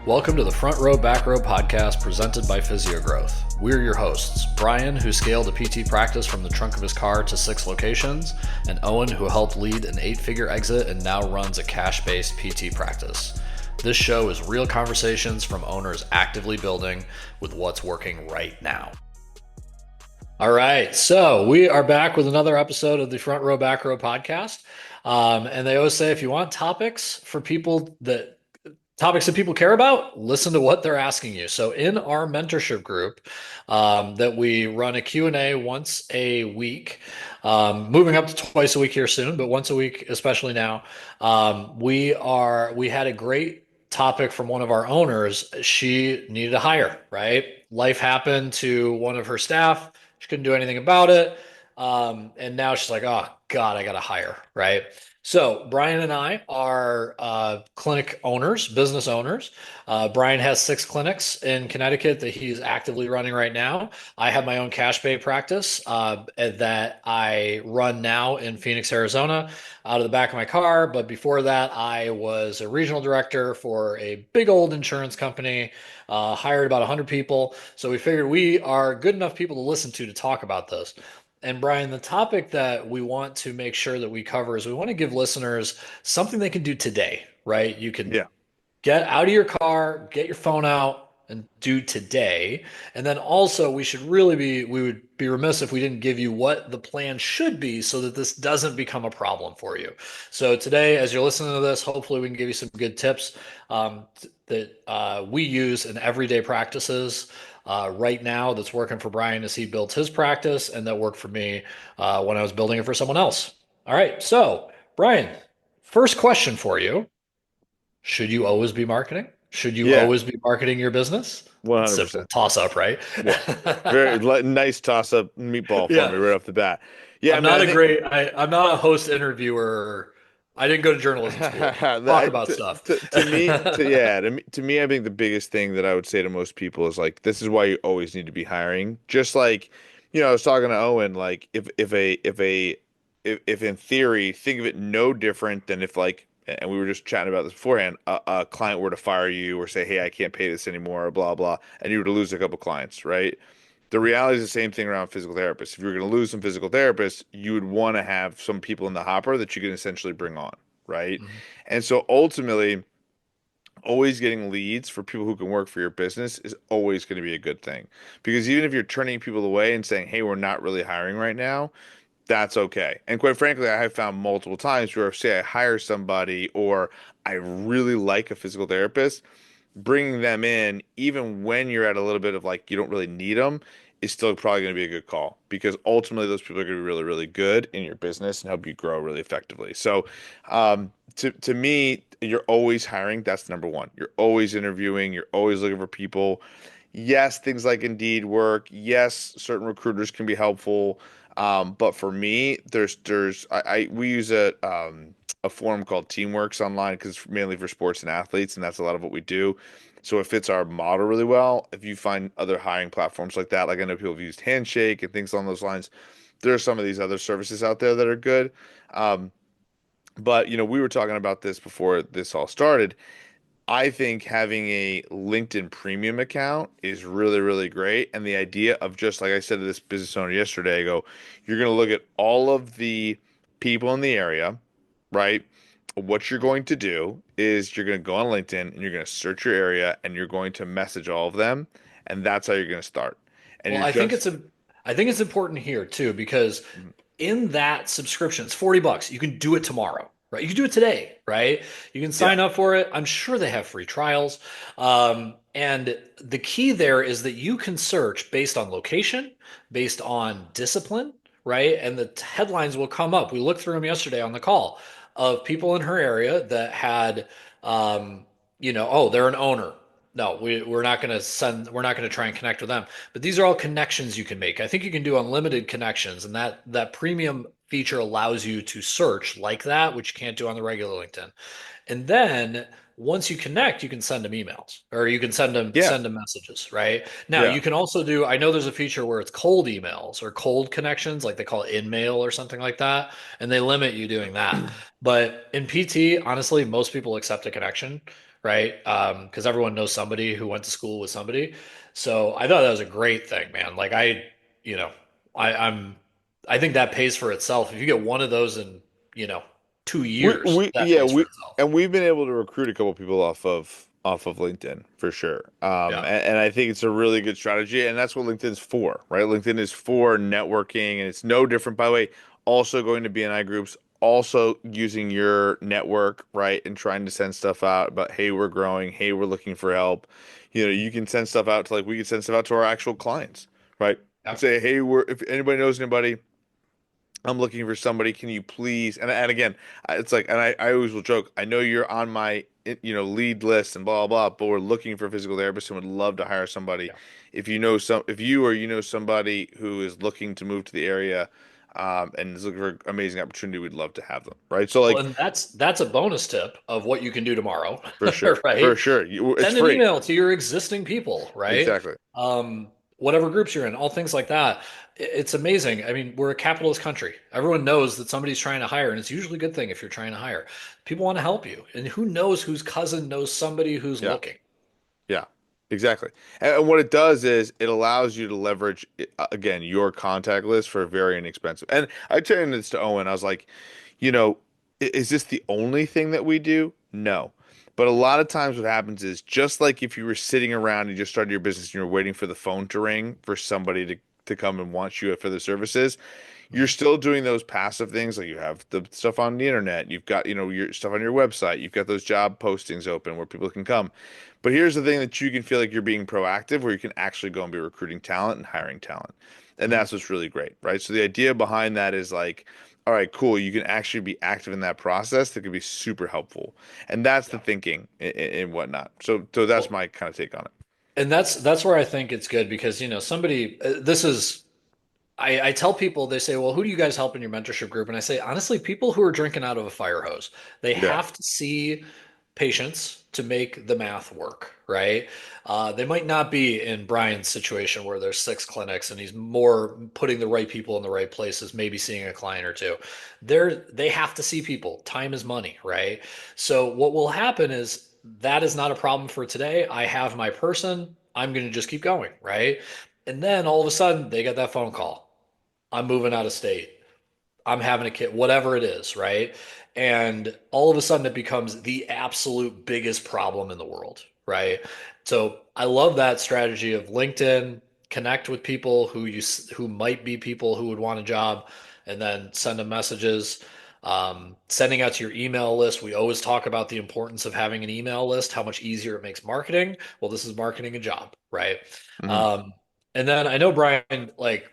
Welcome to the Front Row Back Row podcast presented by Physiogrowth. We're your hosts, Brian, who scaled a PT practice from the trunk of his car to 6 locations, and Owen, who helped lead an 8-figure exit and now runs a cash-based PT practice. This show is real conversations from owners actively building with what's working right now. All right, so we are back with another episode of the Front Row Back Row podcast. And they always say if you want topics that people care about, listen to what they're asking you. So in our mentorship group, that we run a Q&A once a week, moving up to twice a week here soon, but once a week, especially now, we had a great topic from one of our owners. She needed a hire, right? Life happened to one of her staff. She couldn't do anything about it. And now she's like, oh God, I got to hire, right? So Brian and I are clinic owners, business owners. Brian has 6 clinics in Connecticut that he's actively running right now. I have my own cash pay practice that I run now in Phoenix, Arizona, out of the back of my car. But before that, I was a regional director for a big old insurance company, hired about 100 people. So we figured we are good enough people to listen to talk about this. And Brian, the topic that we want to make sure that we cover is we want to give listeners something they can do today, right? You can Yeah. get out of your car, get your phone out and do today. And then also we would be remiss if we didn't give you what the plan should be so that this doesn't become a problem for you. So today, as you're listening to this, hopefully we can give you some good tips that we use in everyday practices right now that's working for Brian as he builds his practice and that worked for me when I was building it for someone else. All right. So Brian, first question for you. Should you always be marketing? Should you Yeah. always be marketing your business? Simple 100%. toss up, right? Yeah. Nice toss up meatball for me Yeah. right off the bat. Yeah, I'm man, not I a think great, I'm not a host interviewer. I didn't go to journalism school. Talk about stuff. to me, I think the biggest thing that I would say to most people is like, this is why you always need to be hiring. Just like, I was talking to Owen, like if in theory, think of it no different than if like, and we were just chatting about this beforehand, a client were to fire you or say, hey, I can't pay this anymore, blah, blah, and you were to lose a couple clients, right? The reality is the same thing around physical therapists. If you're going to lose some physical therapists, you would want to have some people in the hopper that you can essentially bring on, right? Mhm. And so ultimately, always getting leads for people who can work for your business is always going to be a good thing. Because even if you're turning people away and saying, hey, we're not really hiring right now, that's okay. And quite frankly, I have found multiple times where, say, I hire somebody or I really like a physical therapist, bringing them in, even when you're at a little bit of like you don't really need them, is still probably going to be a good call because ultimately those people are going to be really, really good in your business and help you grow really effectively. So, to me, you're always hiring. That's number one. You're always interviewing. You're always looking for people. Yes, things like Indeed work. Yes, certain recruiters can be helpful. But for me, we use a forum called Teamworks online because it's mainly for sports and athletes, and that's a lot of what we do. So it fits our model really well. If you find other hiring platforms like that, like I know people have used Handshake and things along those lines, there are some of these other services out there that are good. Um, but we were talking about this before this all started. I think having a LinkedIn premium account is really, really great. And the idea of just like I said to this business owner yesterday, I go, you're going to look at all of the people in the area, right? What you're going to do is you're going to go on LinkedIn and you're going to search your area and you're going to message all of them. And that's how you're going to start. And Well, you're just, I think it's important here too, because in that subscription, it's $40. You can do it tomorrow, right? You can do it today, right? You can yeah, sign up for it. I'm sure they have free trials. And the key there is that you can search based on location, based on discipline, right? And the headlines will come up. We looked through them yesterday on the call of people in her area that had, oh, they're an owner. No, we're not going to try and connect with them. But these are all connections you can make. I think you can do unlimited connections, and that premium feature allows you to search like that, which you can't do on the regular LinkedIn. And then once you connect, you can send them emails or you can yeah, send them messages, right? Now yeah. you can also do, I know there's a feature where it's cold emails or cold connections, like they call it in mail or something like that, and they limit you doing that. But in PT, honestly, most people accept a connection, right? Because everyone knows somebody who went to school with somebody. So I thought that was a great thing, man. Like you know, I'm I think that pays for itself. If you get one of those in, you know, 2 years, We that yeah, pays for we itself. and we've been able to recruit a couple people off of LinkedIn for sure. Yeah. And I think it's a really good strategy, and that's what LinkedIn's for, right? LinkedIn is for networking, and it's no different, by the way, also going to BNI groups, also using your network, right, and trying to send stuff out about, hey, we're growing, hey, we're looking for help. You can send stuff out to, like, we can send stuff out to our actual clients, right? Yeah. Say, hey, if anybody knows anybody, I'm looking for somebody. Can you please? And again, it's like, and I always will joke. I know you're on my lead list and blah blah blah, but we're looking for a physical therapist and would love to hire somebody. Yeah. If you or somebody who is looking to move to the area, and is looking for an amazing opportunity, we'd love to have them. Right. So Well, like and that's a bonus tip of what you can do tomorrow, for right? sure, it's Send an free. email to your existing people, right? Exactly. Whatever groups you're in, all things like that. It's amazing. I mean, we're a capitalist country. Everyone knows that somebody's trying to hire, and it's usually a good thing if you're trying to hire. People want to help you, and who knows whose cousin knows somebody who's Yeah. looking. Yeah, exactly. And what it does is it allows you to leverage, again, your contact list for very inexpensive. And I turned this to Owen. I was like, you know, is this the only thing that we do? No. But a lot of times what happens is just like if you were sitting around and you just started your business and you were waiting for the phone to ring for somebody to come and want you for the services, you're Mhm. still doing those passive things. Like you have the stuff on the internet, you've got, your stuff on your website, you've got those job postings open where people can come. But here's the thing that you can feel like you're being proactive, where you can actually go and be recruiting talent and hiring talent. And Mhm. that's what's really great, right? So the idea behind that is like, all right, cool. You can actually be active in that process that could be super helpful. And that's the Yeah. thinking and whatnot. So that's Well, my kind of take on it. and that's where I think it's good because, somebody, this is I tell people, they say, well, who do you guys help in your mentorship group? And I say, honestly, people who are drinking out of a fire hose. They Yeah. have to see patients to make the math work, right? They might not be in Brian's situation where there's 6 clinics and he's more putting the right people in the right places, maybe seeing a client or two. They have to see people. Time is money, right? So what will happen is that is not a problem for today. I have my person. I'm going to just keep going, right? And then all of a sudden they get that phone call. I'm moving out of state. I'm having a kid, whatever it is, right? And all of a sudden it becomes the absolute biggest problem in the world, right? So I love that strategy of LinkedIn, connect with people who might be people who would want a job, and then send them messages. Sending out to your email list. We always talk about the importance of having an email list, how much easier it makes marketing. Well, this is marketing a job, right? Hmm. Um, and then I know Brian, like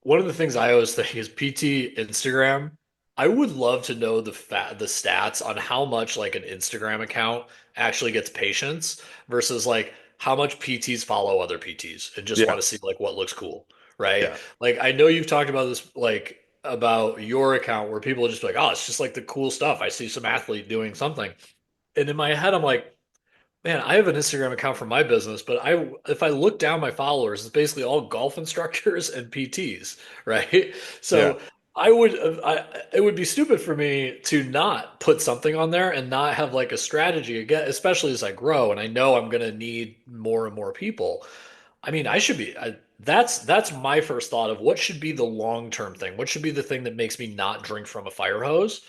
one of the things I always think is PT Instagram. I would love to know the stats on how much like an Instagram account actually gets patients versus like how much PTs follow other PTs and just Yeah. want to see like what looks cool, right? Yeah. Like I know you've talked about this like about your account where people are just like, oh, it's just like the cool stuff. I see some athlete doing something. And in my head, I'm like, man, I have an Instagram account for my business, but if I look down my followers, it's basically all golf instructors and PTs, right? Yeah. So it would be stupid for me to not put something on there and not have like a strategy again, especially as I grow and I know I'm going to need more and more people. I mean, that's my first thought of what should be the long-term thing. What should be the thing that makes me not drink from a fire hose?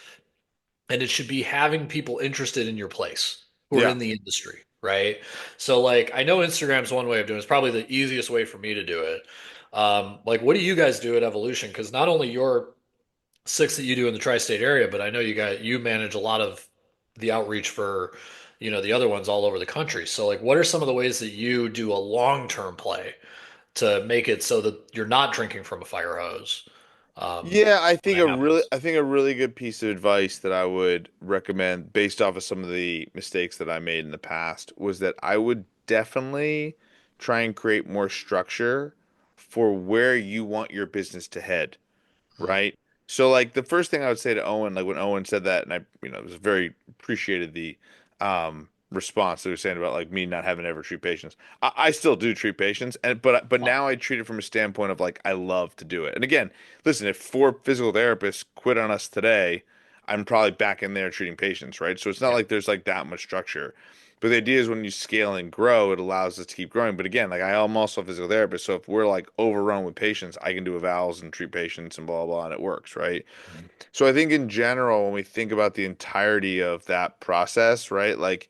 And it should be having people interested in your place who are Yeah. in the industry, right? So like I know Instagram's one way of doing it. It's probably the easiest way for me to do it. Like what do you guys do at Evolution? Because not only your 6 that you do in the tri-state area, but I know you manage a lot of the outreach for, the other ones all over the country. So like what are some of the ways that you do a long-term play to make it so that you're not drinking from a fire hose Yeah, when it happens? I think a really good piece of advice that I would recommend based off of some of the mistakes that I made in the past was that I would definitely try and create more structure for where you want your business to head, Mhm. right? So like the first thing I would say to Owen, like when Owen said that, and I, was very appreciated the response that he was saying about like me not having to ever treat patients. I still do treat patients, and but Oh, now I treat it from a standpoint of like I love to do it. And again, listen, if 4 physical therapists quit on us today, I'm probably back in there treating patients, right? So it's not yeah. like there's like that much structure. But the idea is when you scale and grow, it allows us to keep growing. But again, like I'm also a physical therapist, so if we're like overrun with patients, I can do evals and treat patients and blah blah, and it works, right? Mhm. So I think in general, when we think about the entirety of that process, right? Like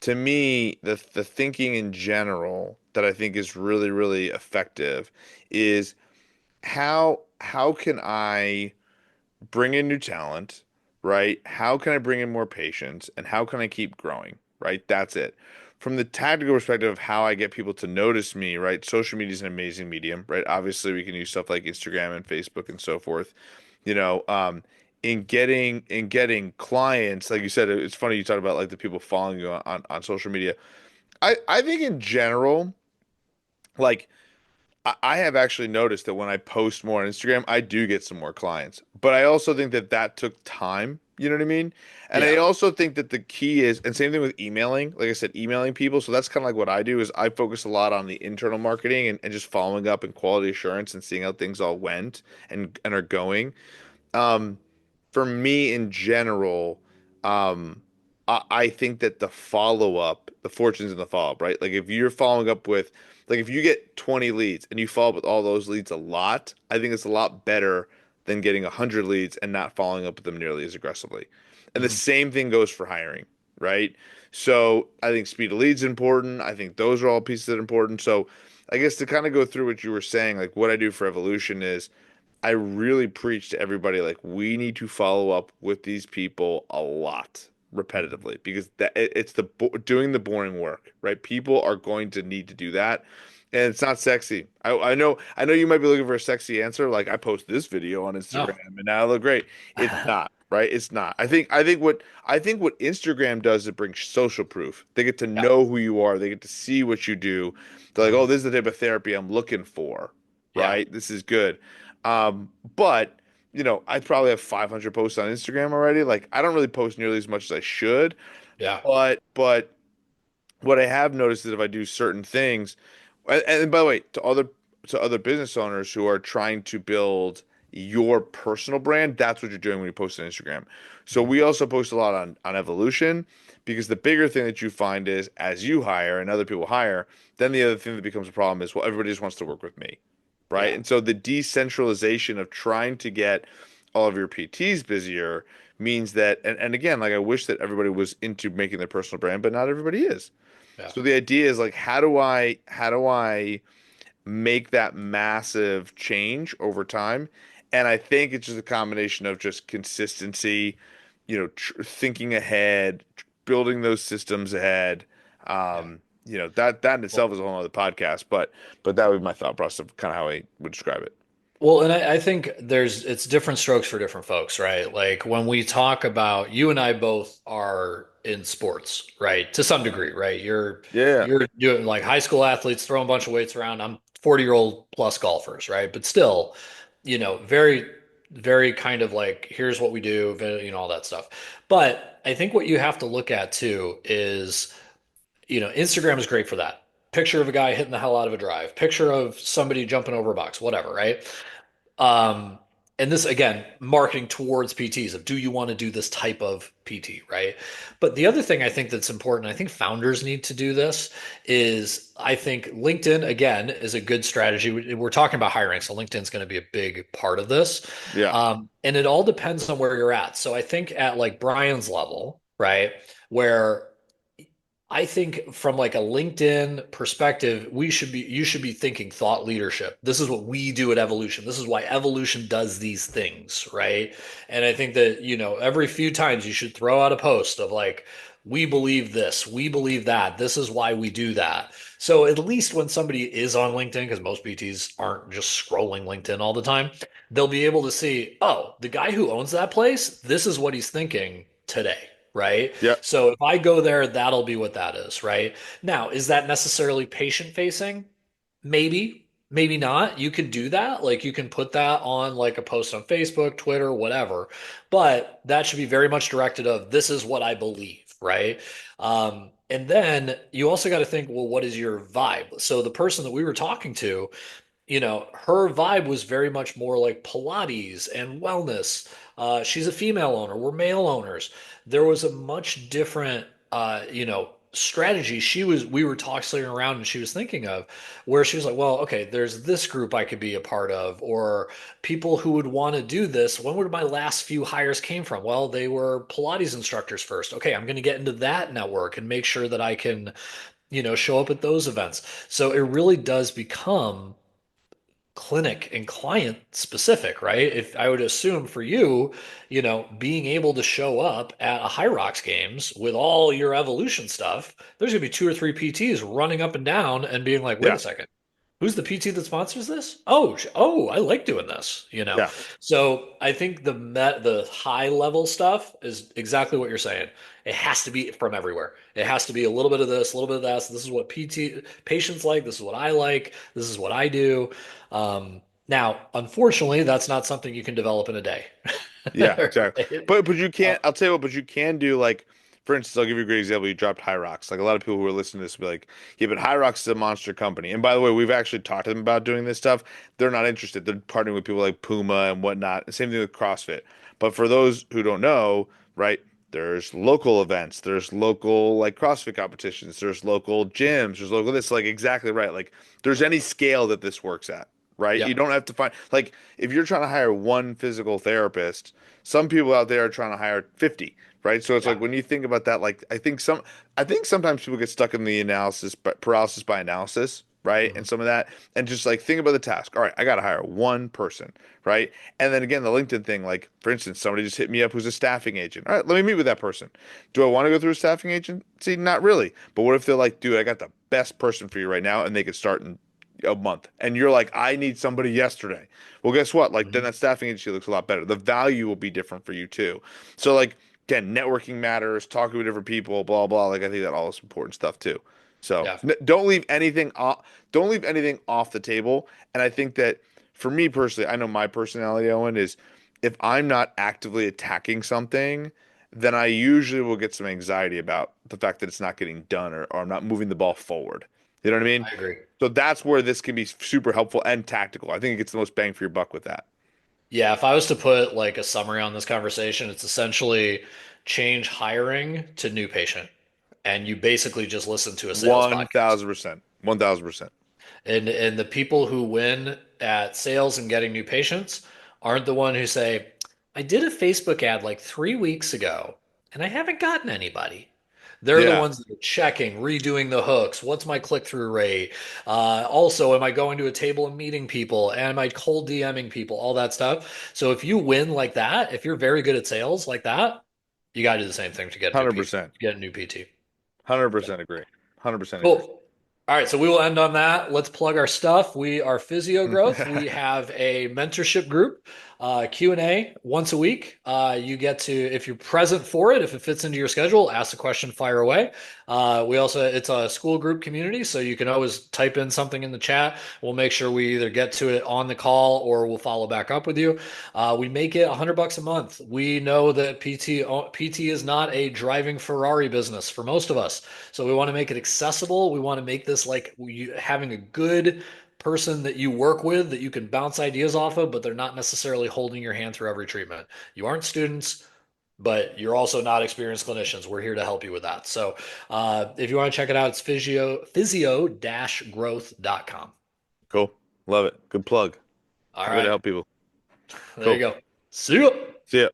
to me, the thinking in general that I think is really, really effective is how can I bring in new talent, right? How can I bring in more patients and how can I keep growing, right? That's it. From the tactical perspective of how I get people to notice me, right? Social media is an amazing medium, right? Obviously, we can use stuff like Instagram and Facebook and so forth. You know, in getting clients, like you said, it's funny you talk about like the people following you on social media. I think in general, like I have actually noticed that when I post more on Instagram, I do get some more clients. But I also think that that took time. You know what I mean? And I Yeah. also think that the key is, and same thing with emailing, like I said, emailing people. So that's kind of like what I do is I focus a lot on the internal marketing and just following up and quality assurance and seeing how things all went and are going. Um, for me in general, I think that the follow up, the fortunes in the follow up, right? Like if you're following up with, like if you get 20 leads and you follow up with all those leads a lot, I think it's a lot better than getting 100 leads and not following up with them nearly as aggressively. And the Mhm. same thing goes for hiring, right? So I think speed of leads is important. I think those are all pieces that are important. So I guess to kind of go through what you were saying, like what I do for evolution is I really preach to everybody like we need to follow up with these people a lot Mhm. repetitively because it's the doing the boring work, right? People are going to need to do that, and it's not sexy. I know you might be looking for a sexy answer, like I post this video on No. Instagram and now I look great. It's not, right? It's not. I think what Instagram does is it brings social proof. They get to Yeah. know who you are. They get to see what you do. They're like, oh, Mhm. this is the type of therapy I'm looking for, Yeah. right? This is good. But I probably have 500 posts on Instagram already. Like I don't really post nearly as much as I should, Yeah. but what I have noticed is if I do certain things, and by the way, to other business owners who are trying to build your personal brand, that's what you're doing when you post on Instagram. So Mhm. we also post a lot on evolution because the bigger thing that you find is as you hire and other people hire, then the other thing that becomes a problem is well, everybody just wants to work with me, right? Yeah. And so the decentralization of trying to get all of your PTs busier means that, and again, like I wish that everybody was into making their personal brand, but not everybody is. Yeah. So the idea is like, how do I make that massive change over time? And I think it's just a combination of just consistency, thinking ahead, building those systems ahead. Yeah. That in Well, itself is a whole other podcast, but that would be my thought process of kind of how I would describe it. Well, and I think it's different strokes for different folks, right? Like when we talk about you and I both are in sports, right? To some degree, right? You're Yeah, you're doing like high school athletes throwing a bunch of weights around. I'm 40-year-old plus golfers, right? But still, very, very kind of like here's what we do, all that stuff. But I think what you have to look at too is Instagram is great for that. Picture of a guy hitting the hell out of a drive, picture of somebody jumping over a box, whatever, right? Um, and this again, marketing towards PTs of do you want to do this type of PT, right? But the other thing I think that's important, I think founders need to do this, is I think LinkedIn again is a good strategy. We're talking about hiring, so LinkedIn's going to be a big part of this. yeah, And it all depends on where you're at. So I think at like Brian's level, right, where I think from like a LinkedIn perspective, you should be thinking thought leadership. This is what we do at Evolution. This is why Evolution does these things, right? And I think that, every few times you should throw out a post of like, we believe this, we believe that, this is why we do that. So at least when somebody is on LinkedIn, because most PTs aren't just scrolling LinkedIn all the time, they'll be able to see, oh, the guy who owns that place, this is what he's thinking today, right? yeah, So if I go there, that'll be what that is, right? Now, is that necessarily patient facing? Maybe, maybe not. You can do that. Like you can put that on like a post on Facebook, Twitter, whatever. But that should be very much directed of this is what I believe, right? And then you also got to think, well, what is your vibe? So the person that we were talking to, her vibe was very much more like Pilates and wellness. She's a female owner. We're male owners. There was a much different, strategy we were tossing around and she was thinking of, where she was like, well, okay, there's this group I could be a part of, or people who would want to do this. When would my last few hires came from? Well, they were Pilates instructors first. Okay, I'm going to get into that network and make sure that I can, show up at those events. So it really does become clinic and client specific, right? If I would assume for you, being able to show up at a High Rocks games with all your evolution stuff, there's gonna be two or three PTs running up and down and being like, wait Yeah. a second, who's the PT that sponsors this? Oh, oh, I like doing this. Yeah. So I think the high level stuff is exactly what you're saying. It has to be from everywhere. It has to be a little bit of this, a little bit of that. So this is what PT patients like. This is what I like. This is what I do. Now, unfortunately, that's not something you can develop in a day. Yeah, exactly. Right? But you can't. I'll tell you what. But you can do like, for instance, I'll give you a great example. You dropped High Rocks. Like a lot of people who are listening to this will be like, yeah, but High Rocks is a monster company. And by the way, we've actually talked to them about doing this stuff. They're not interested. They're partnering with people like Puma and whatnot. Same thing with CrossFit. But for those who don't know, right? There's local events. There's local like CrossFit competitions. There's local gyms. There's local this. Like exactly right. Like there's any scale that this works at. Right? You Yep. don't have to find like if you're trying to hire one physical therapist, some people out there are trying to hire 50, right? So it's Yeah. like when you think about that, like I think sometimes people get stuck in the analysis, but paralysis by analysis, right? Mhm. And some of that, and just like think about the task. All right, I got to hire one person, right? And then again, the LinkedIn thing, like for instance, somebody just hit me up who's a staffing agent. All right, let me meet with that person. Do I want to go through a staffing agency? Not really. But what if they're like, dude, I got the best person for you right now, and they could start in a month, and you're like, I need somebody yesterday. Well, guess what? Like then Mhm. that staffing agency looks a lot better. The value will be different for you too. So like again, networking matters, talking with different people, blah blah. Like I think that all is important stuff too. So Yeah. don't leave anything off. Don't leave anything off the table. And I think that for me personally, I know my personality, Owen, is if I'm not actively attacking something, then I usually will get some anxiety about the fact that it's not getting done or I'm not moving the ball forward. You know what I mean? I agree. So that's where this can be super helpful and tactical. I think it gets the most bang for your buck with that. Yeah, if I was to put like a summary on this conversation, it's essentially change hiring to new patient. And you basically just listen to a sales podcast. 1000%. 1000%. And the people who win at sales and getting new patients aren't the one who say, I did a Facebook ad like 3 weeks ago and I haven't gotten anybody. They're the Yeah, ones that are checking, redoing the hooks. What's my click-through rate? Also, am I going to a table and meeting people? Am I cold DMing people? All that stuff. So if you win like that, if you're very good at sales like that, you got to do the same thing to get new P, 100%. get a new PT. Yeah. 100% agree. 100% agree. Cool. All right, so we will end on that. Let's plug our stuff. We are Physio Growth. We have a mentorship group, Q&A once a week. You get to, if you're present for it, if it fits into your schedule, ask a question, fire away. It's a school group community, so you can always type in something in the chat. We'll make sure we either get to it on the call or we'll follow back up with you. We make it $100 a month. We know that PT is not a driving Ferrari business for most of us. So we want to make it accessible. We want to make this like having a good person that you work with that you can bounce ideas off of, but they're not necessarily holding your hand through every treatment. You aren't students, but you're also not experienced clinicians. We're here to help you with that. So if you want to check it out, it's physio-growth.com. Cool. Love it. Good plug. All Happy to right. help people. There you Cool. go. See you. See ya.